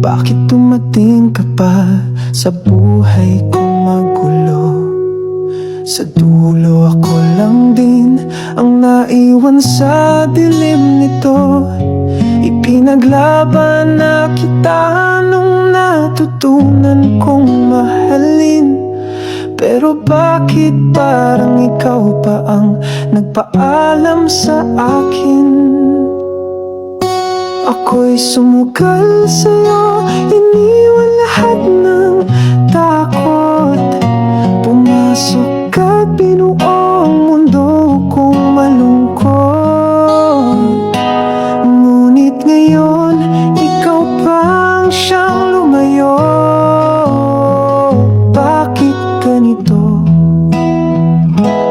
Bakit dumating ka pa sa buhay kong magulo? Sa dulo ako lang din ang naiwan sa dilim nito. Ipinaglaban na kita nung natutunan kong mahalin. Pero bakit parang ikaw pa ang nagpaalam sa akin? Ako'y sumugal sa'yo, iniwan lahat ng takot. Pumasok at binuo ang mundo kong malungkot. Ngunit ngayon, ikaw pang siyang lumayo. Bakit ganito?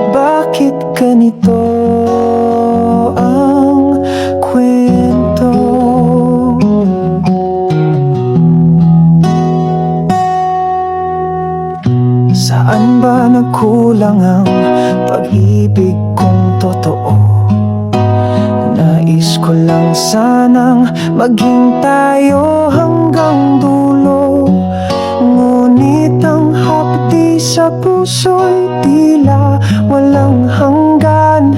Bakit ganito ang kwento? Saan ba nagkulang ang pag-ibig kong totoo? Nais ko lang sanang maging tayo hanggang dulo. Ngunit ang hapdi sa puso'y tila walang hanggan.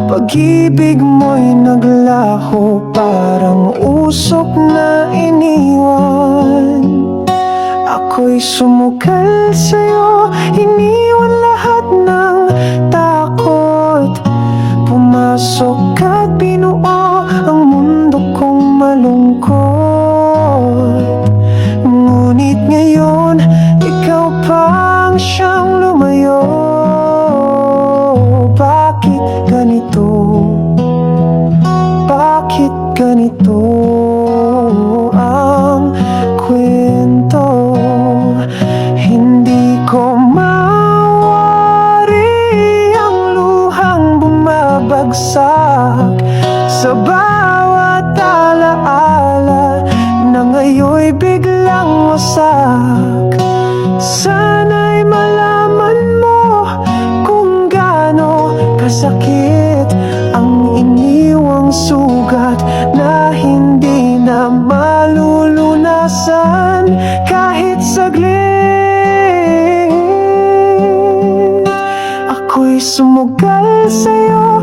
Pag-ibig mo'y naglaho, parang usok na iniwan. Ako'y sumugal sa'yo, iniwan lahat ng takot. Pumasok at binuo ang mundo kong malungkot. Ngunit ngayon, ikaw pang siyang lumayo. Bakit ganito? Bakit ganito ang kwento? Hindi ko mawari ang luhang bumabagsak sa bawat alaala na ngayon'y biglang wasak. Sana'y malaman mo kung gaano kasakit ang iniwang sugat na hindi na malulunasan kahit saglit. Ako'y sumugal sa'yo,